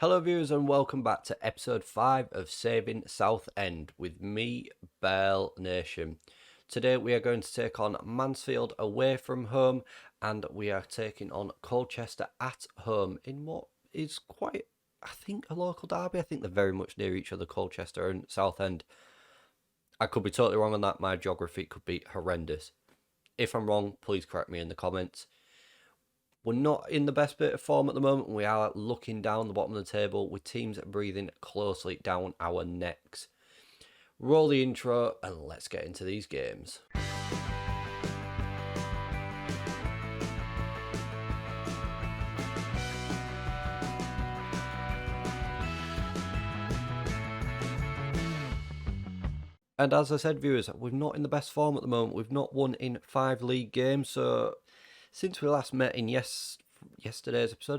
Hello viewers and welcome back to episode 5 of Saving Southend with me, Bearlenation. Today we are going to take on Mansfield away from home and we are taking on Colchester at home in what is quite, I think, a local derby. I think they're very much near each other, Colchester and Southend. I could be totally wrong on that, my geography could be horrendous. If I'm wrong, please correct me in the comments. We're not in the best bit of form at the moment. We are looking down the bottom of the table with teams breathing closely down our necks. Roll the intro and let's get into these games. And as I said, viewers, we're not in the best form at the moment. We've not won in 5 league games, so since we last met in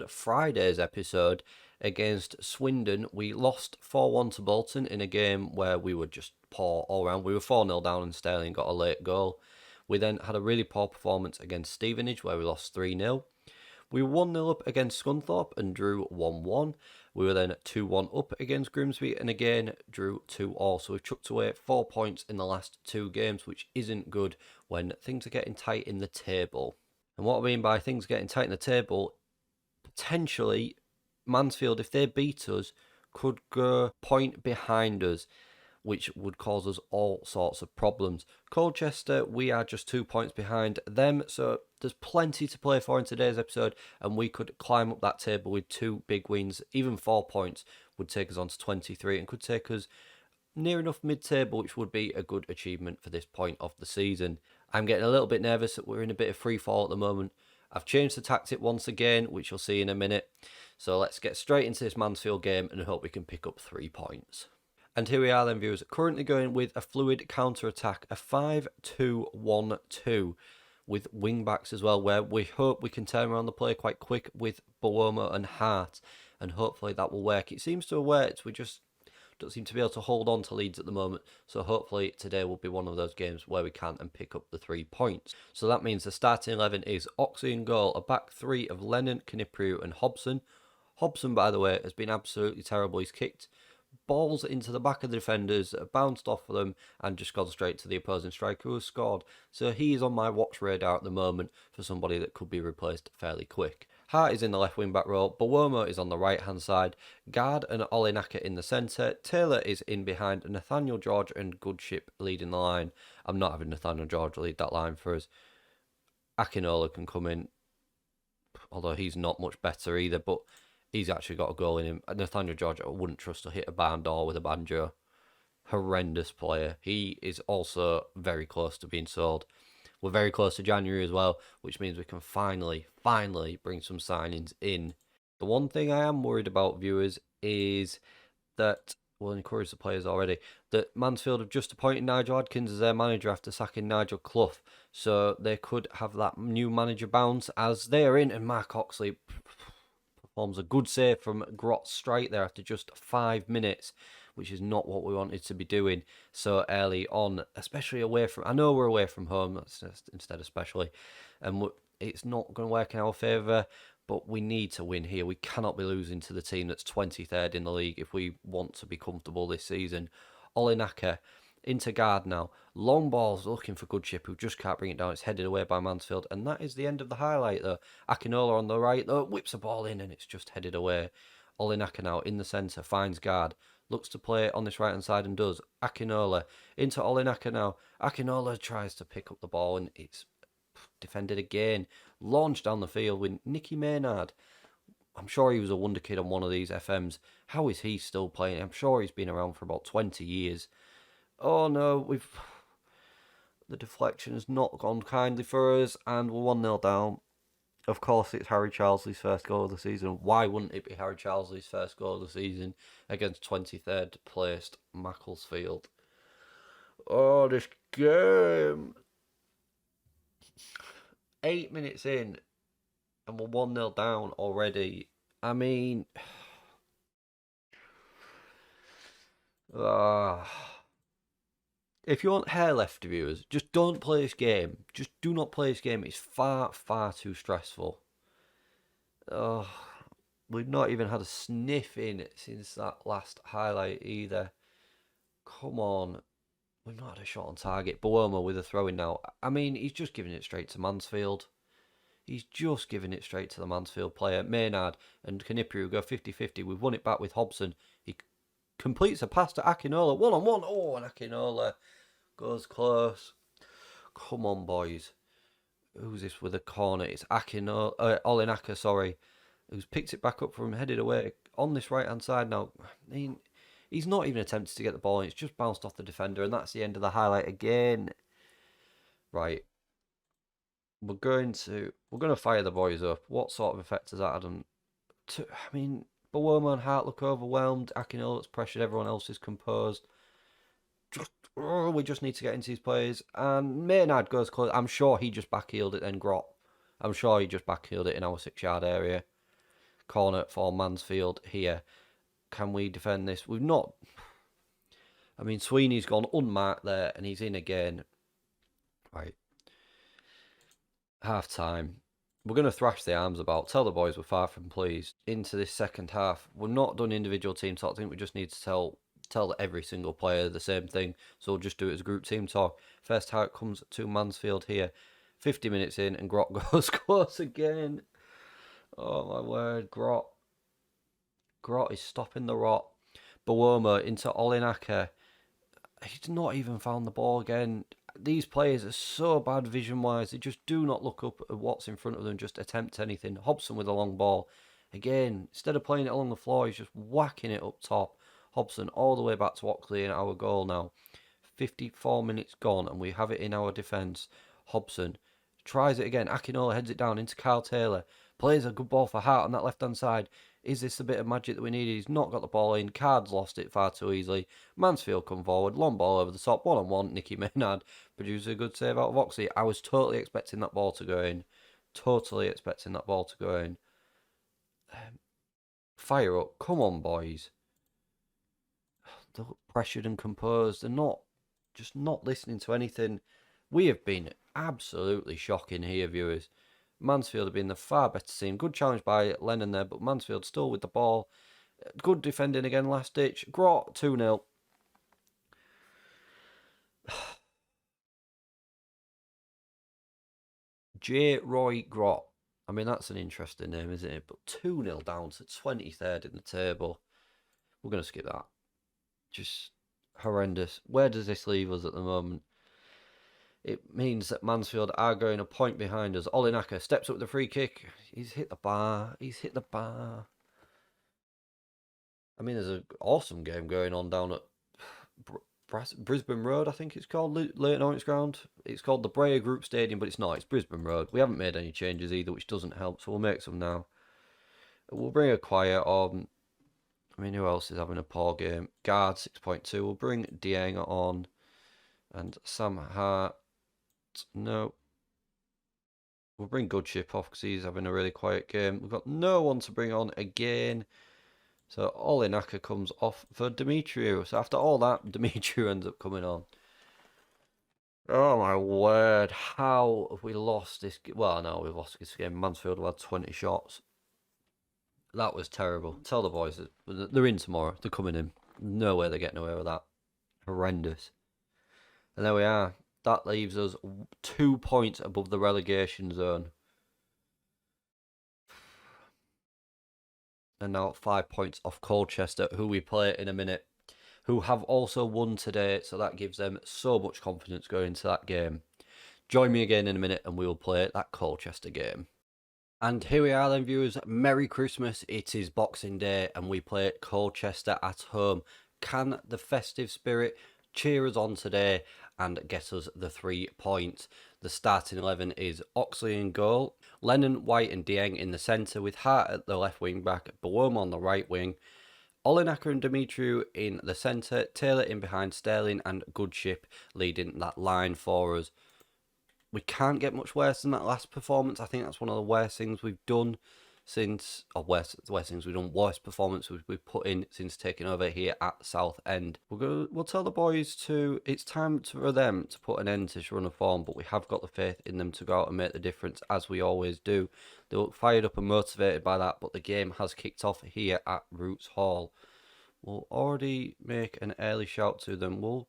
Friday's episode against Swindon, we lost 4-1 to Bolton in a game where we were just poor all round. We were 4-0 down and Sterling got a late goal. We then had a really poor performance against Stevenage where we lost 3-0. We were 1-0 up against Scunthorpe and drew 1-1. We were then 2-1 up against Grimsby and again drew 2-2. So we've chucked away 4 points in the last 2 games, which isn't good when things are getting tight in the table. And what I mean by things getting tight in the table, potentially Mansfield, if they beat us, could go a point behind us, which would cause us all sorts of problems. Colchester, we are just 2 points behind them, so there's plenty to play for in today's episode, and we could climb up that table with 2 big wins. Even 4 points would take us on to 23 and could take us near enough mid-table, which would be a good achievement for this point of the season. I'm getting a little bit nervous that we're in a bit of free fall at the moment. I've changed the tactic once again, which you'll see in a minute. So let's get straight into this Mansfield game and hope we can pick up 3 points. And here we are then, viewers, currently going with a fluid counter-attack, a 5-2-1-2 with wing-backs as well, where we hope we can turn around the play quite quick with Bearlenation and Hart, and hopefully that will work. It seems to have worked, we just don't seem to be able to hold on to leads at the moment, so hopefully today will be one of those games where we can and pick up the 3 points. So that means the starting 11 is Oxley in goal, a back 3 of Lennon, Knipriu and Hobson. Hobson, by the way, has been absolutely terrible. He's kicked balls into the back of the defenders, bounced off of them and just gone straight to the opposing striker who has scored. So he is on my watch radar at the moment for somebody that could be replaced fairly quick. Hart is in the left wing back role, Bearlenation is on the right hand side, Guard and Olenaka in the centre, Taylor is in behind, Nathaniel George and Goodship leading the line. I'm not having Nathaniel George lead that line for us. Akinola can come in, although he's not much better either, but he's actually got a goal in him. Nathaniel George, I wouldn't trust to hit a barn door with a banjo. Horrendous player. He is also very close to being sold. We're very close to January as well, which means we can finally bring some signings in. The one thing I am worried about, viewers, is that, we'll encourage the players already, that Mansfield have just appointed Nigel Adkins as their manager after sacking Nigel Clough. So they could have that new manager bounce as they are in, and Mark Oxley performs a good save from Grot's strike there after just 5 minutes, which is not what we wanted to be doing so early on, especially away from, I know we're away from home, that's just instead especially, and it's not going to work in our favour, but we need to win here. We cannot be losing to the team that's 23rd in the league if we want to be comfortable this season. Olenaka into Guard now. Long balls looking for Goodship, who just can't bring it down. It's headed away by Mansfield, and that is the end of the highlight though. Akinola on the right though, whips a ball in and it's just headed away. Olenaka now in the centre, finds Guard, looks to play on this right hand side and does. Akinola into Olenaka now. Akinola tries to pick up the ball and it's defended again. Launched down the field with Nicky Maynard. I'm sure he was a wonder kid on one of these FMs. How is he still playing? I'm sure he's been around for about 20 years. Oh no, the deflection has not gone kindly for us and we're 1-0 down. Of course it's Harry Charlesley's first goal of the season. Why wouldn't it be Harry Charlesley's first goal of the season against 23rd placed Macclesfield? Oh, this game. 8 minutes in and we're 1-0 down already. I mean, if you want hair left, viewers, just don't play this game. Just do not play this game. It's far too stressful. Oh, We've not even had a sniff in since that last highlight either. Come on. We've not had a shot on target. Bouma with a throw-in now. I mean, he's just giving it straight to Mansfield. He's just giving it straight to the Mansfield player. Maynard and Kanipiru go 50-50. We've won it back with Hobson. He completes a pass to Akinola. One-on-one. Oh, and Akinola goes close. Come on, boys. Who's this with a corner? It's Akinola, Olinaka, sorry, who's picked it back up from headed away on this right-hand side now. I mean, he's not even attempted to get the ball, and it's just bounced off the defender, and that's the end of the highlight again. Right. We're going to fire the boys up. What sort of effect has that had on... I mean, Bouma and Hart look overwhelmed. Akinola's pressured. Everyone else is composed. We just need to get into these players. And Maynard goes close. I'm sure he just backheeled it then, Grot. I'm sure he just backheeled it in our 6-yard area. Corner for Mansfield here. Can we defend this? We've not... I mean, Sweeney's gone unmarked there, and he's in again. Right. Half time. We're going to thrash the arms about. Tell the boys we're far from pleased. Into this second half. We're not done individual team talk. I think we just need to tell every single player the same thing. So we'll just do it as group team talk. First how it comes to Mansfield here. 50 minutes in and Grot goes close again. Oh my word. Grot is stopping the rot. Bouma into Olinaka. He's not even found the ball again. These players are so bad vision-wise. They just do not look up at what's in front of them, just attempt anything. Hobson with a long ball. Again, instead of playing it along the floor, he's just whacking it up top. Hobson all the way back to Oxley in our goal now. 54 minutes gone, and we have it in our defence. Hobson tries it again. Akinola heads it down into Kyle Taylor. Plays a good ball for Hart on that left-hand side. Is this the bit of magic that we needed? He's not got the ball in. Card's lost it far too easily. Mansfield come forward. Long ball over the top. One-on-one. Nicky Maynard produces a good save out of Oxley. I was totally expecting that ball to go in. Totally expecting that ball to go in. Fire up. Come on, boys. They're pressured and composed. They're just not listening to anything. We have been absolutely shocking here, viewers. Mansfield have been the far better team. Good challenge by Lennon there, but Mansfield still with the ball. Good defending again, last ditch. Grot, 2-0. J. Roy Grot. I mean, that's an interesting name, isn't it? But 2-0 down to 23rd in the table. We're going to skip that. Just horrendous. Where does this leave us at the moment? It means that Mansfield are going a point behind us. Olinaka steps up with the free kick. He's hit the bar. I mean, there's an awesome game going on down at Brisbane Road, I think it's called, Leighton Orient Ground. It's called the Brea Group Stadium, but it's not. It's Brisbane Road. We haven't made any changes either, which doesn't help, so we'll make some now. We'll bring a quiet on. I mean, who else is having a poor game? Guard, 6.2. We'll bring Dieng on. And Sam Hart. No. We'll bring Goodship off because he's having a really quiet game. We've got no one to bring on again. So Olinaka comes off for Demetriou. So after all that, Demetriou ends up coming on. Oh my word. How have we lost this game? Well, no, we've lost this game. Mansfield have had 20 shots. That was terrible. Tell the boys that they're in tomorrow. They're coming in. No way they're getting away with that. Horrendous. And there we are. That leaves us 2 points above the relegation zone. And now 5 points off Colchester, who we play in a minute, who have also won today, so that gives them so much confidence going into that game. Join me again in a minute and we will play that Colchester game. And here we are then, viewers. Merry Christmas. It is Boxing Day and we play Colchester at home. Can the festive spirit cheer us on today and get us the 3 points? The starting 11 is Oxley in goal, Lennon, White and Dieng in the centre, with Hart at the left wing back, Bouma on the right wing, Olinaka and Demetriou in the centre, Taylor in behind Sterling and Goodship leading that line for us. We can't get much worse than that last performance. I think that's one of the worst things we've done since, or worst things we've done, worst performance we've put in since taking over here at Southend. We'll tell the boys it's time for them to put an end to this run of form, but we have got the faith in them to go out and make the difference, as we always do. They look fired up and motivated by that, but the game has kicked off here at Roots Hall. We'll already make an early shout to them. We'll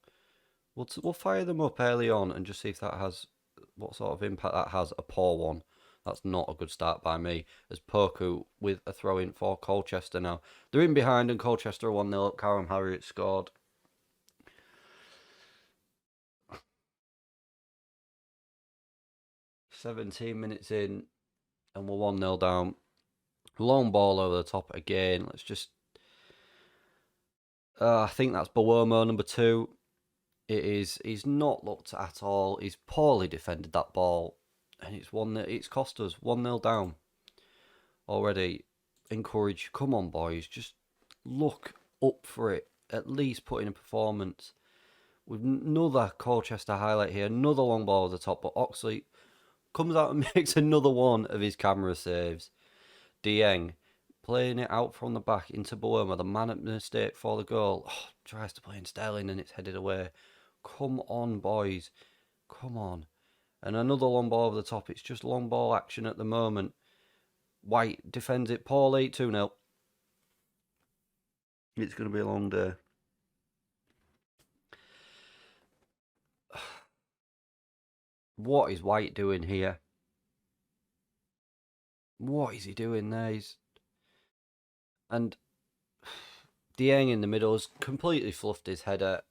fire them up early on and just see if that has, what sort of impact that has. A poor one. That's not a good start by me. As Poku with a throw in for Colchester now. They're in behind and Colchester 1-0 up. Karen Harriott scored. "17 minutes in and we're 1-0 down. Long ball over the top again. Let's just... I think that's Bawomo, number 2. It is. He's not looked at all. He's poorly defended that ball. And it's cost us 1-0 down. Already. Encourage. Come on, boys. Just look up for it. At least put in a performance. With another Colchester highlight here. Another long ball at the top. But Oxley comes out and makes another one of his camera saves. Dieng playing it out from the back into Bawomo. The man at mistake for the goal. Oh, tries to play in Sterling and it's headed away. Come on, boys. Come on. And another long ball over the top. It's just long ball action at the moment. White defends it poorly. 2-0. It's going to be a long day. What is White doing here? What is he doing there? And Dieng in the middle has completely fluffed his header.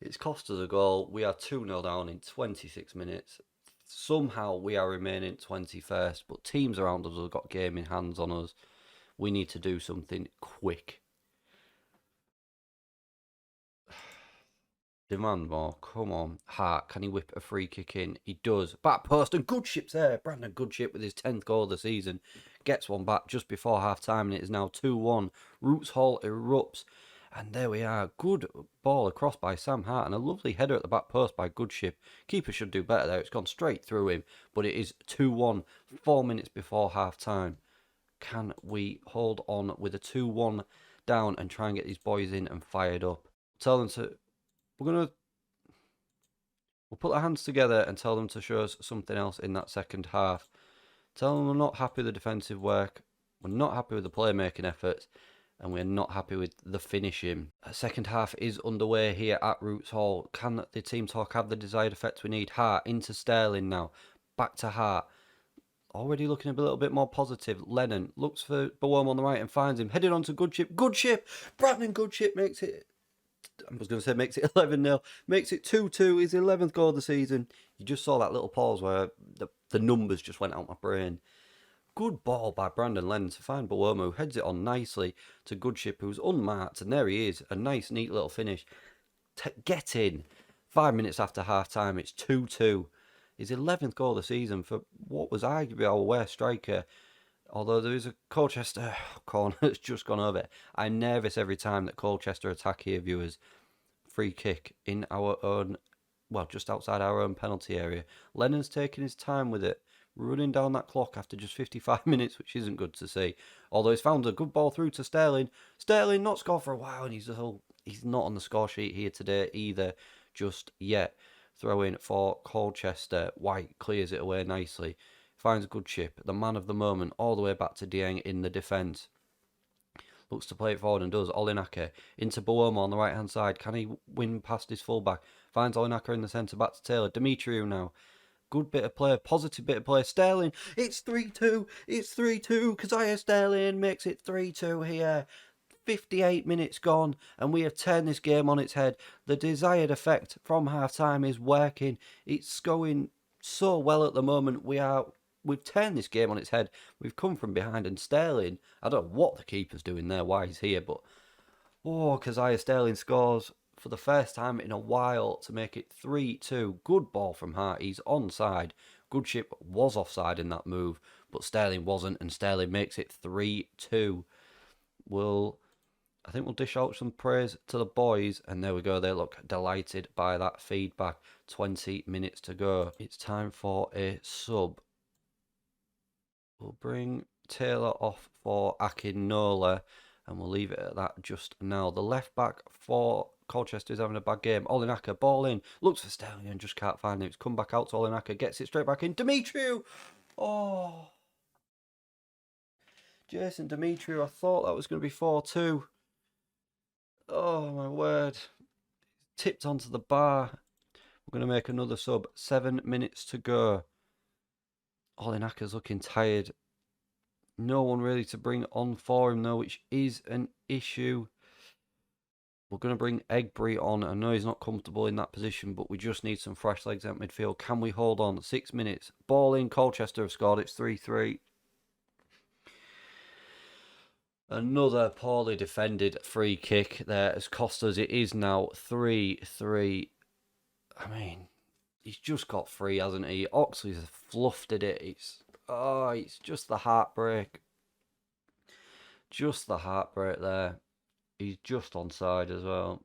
It's cost us a goal. We are 2-0 down in 26 minutes. Somehow we are remaining 21st, but teams around us have got game in hands on us. We need to do something quick. Demand more. Come on. Hart, can he whip a free kick in? He does. Back post and Goodship's there. Brandon Goodship with his 10th goal of the season. Gets one back just before half-time and it is now 2-1. Roots Hall erupts. And there we are. Good ball across by Sam Hart and a lovely header at the back post by Goodship. Keeper should do better there. It's gone straight through him. But it is 2-1. 4 minutes before half-time. Can we hold on with a 2-1 down and try and get these boys in and fired up? Tell them to... We'll put our hands together and tell them to show us something else in that second half. Tell them we're not happy with the defensive work. We're not happy with the playmaking efforts. And we're not happy with the finishing. A second half is underway here at Roots Hall. Can the team talk have the desired effect we need? Hart into Sterling now. Back to Hart. Already looking a little bit more positive. Lennon looks for Bawomo on the right and finds him. Headed on to Goodship. Goodship! Brandon Goodship makes it... I was going to say makes it 11-0. Makes it 2-2. His 11th goal of the season. You just saw that little pause where the numbers just went out my brain. Good ball by Brandon Lennon to find Bawomo, who heads it on nicely to Goodship, who's unmarked, and there he is. A nice, neat little finish. Get in. 5 minutes after half-time, it's 2-2. His 11th goal of the season for what was arguably our worst striker. Although there is a Colchester corner that's just gone over it. I'm nervous every time that Colchester attack here, viewers. Free kick in our own, well, just outside our own penalty area. Lennon's taking his time with it. Running down that clock after just 55 minutes, which isn't good to see. Although he's found a good ball through to Sterling. Sterling not scored for a while, and he's not on the score sheet here today either, just yet. Throw in for Colchester. White clears it away nicely. Finds Goodship, the man of the moment, all the way back to Dieng in the defence. Looks to play it forward and does. Olinake into Bawomo on the right-hand side. Can he win past his fullback? Finds Olinake in the centre, back to Taylor. Demetriou now. Good bit of play, positive bit of play. Sterling, it's 3-2. It's 3-2. Keziah Sterling makes it 3-2 here. 58 minutes gone, and we have turned this game on its head. The desired effect from half-time is working. It's going so well at the moment. We've turned this game on its head. We've come from behind, and Sterling, I don't know what the keeper's doing there, why he's here, but Keziah Sterling scores for the first time in a while to make it 3-2. Good ball from Hart. He's onside. Goodship was offside in that move, but Sterling wasn't, and Sterling makes it 3-2. I think we'll dish out some praise to the boys, and there we go. They look delighted by that feedback. 20 minutes to go. It's time for a sub. We'll bring Taylor off for Akinola, and we'll leave it at that just now. The left back for Colchester is having a bad game. Olenaka, ball in, looks for Sterling and just can't find him. It's come back out to Olenaka, gets it straight back in. Dimitriou! Oh! Jason Dimitriou, I thought that was going to be 4-2. Oh, my word. Tipped onto the bar. We're going to make another sub. 7 minutes to go. Olenaka's looking tired. No one really to bring on for him, though, which is an issue. We're going to bring Egbury on. I know he's not comfortable in that position, but we just need some fresh legs at midfield. Can we hold on? 6 minutes. Ball in. Colchester have scored. It's 3-3. Another poorly defended free kick there has cost us. It is now 3-3. I mean, he's just got free, hasn't he? Oxley's fluffed at it. It's just the heartbreak. Just the heartbreak there. He's just onside as well.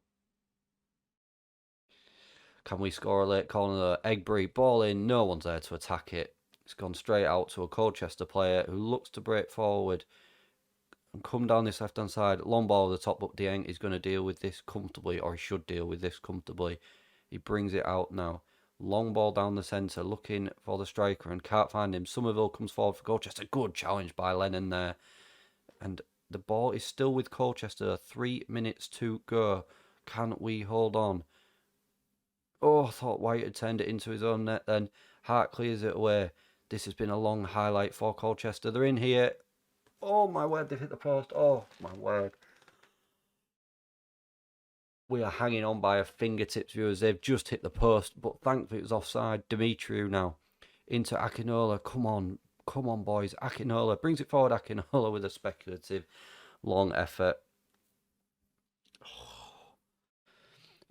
Can we score a late corner there? Egbury, ball in. No one's there to attack it. It's gone straight out to a Colchester player who looks to break forward and come down this left-hand side. Long ball over the top, but Dieng is going to deal with this comfortably, or he should deal with this comfortably. He brings it out now. Long ball down the centre, looking for the striker and can't find him. Somerville comes forward for Colchester. Good challenge by Lennon there. And the ball is still with Colchester. 3 minutes to go. Can we hold on? Oh, I thought White had turned it into his own net then. Hart clears it away. This has been a long highlight for Colchester. They're in here. Oh, my word, they've hit the post. Oh, my word. We are hanging on by a fingertips, viewers. They've just hit the post, but thankfully it was offside. Dimitriou now into Akinola. Come on, boys. Akinola brings it forward. Akinola with a speculative long effort.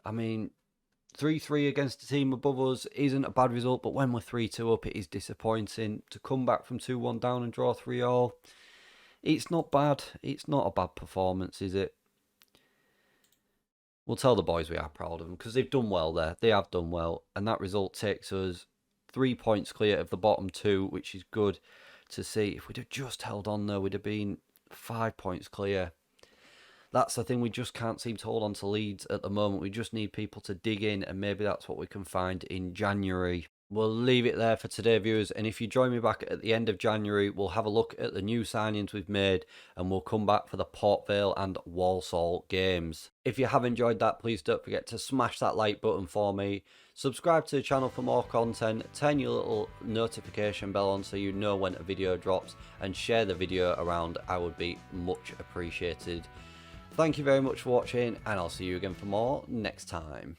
I mean, 3-3 against a team above us isn't a bad result, but when we're 3-2 up, it is disappointing. To come back from 2-1 down and draw 3-all, it's not bad. It's not a bad performance, is it? We'll tell the boys we are proud of them because they've done well there. They have done well. And that result takes us 3 points clear of the bottom two, which is good to see. If we'd have just held on there, we'd have been 5 points clear. That's the thing. We just can't seem to hold on to leads at the moment. We just need people to dig in, and maybe that's what we can find in January. We'll leave it there for today, viewers. And if you join me back at the end of January, we'll have a look at the new signings we've made, and we'll come back for the Port Vale and Walsall games. If you have enjoyed that, please don't forget to smash that like button for me. Subscribe to the channel for more content. Turn your little notification bell on so you know when a video drops, and share the video around. I would be much appreciated. Thank you very much for watching, and I'll see you again for more next time.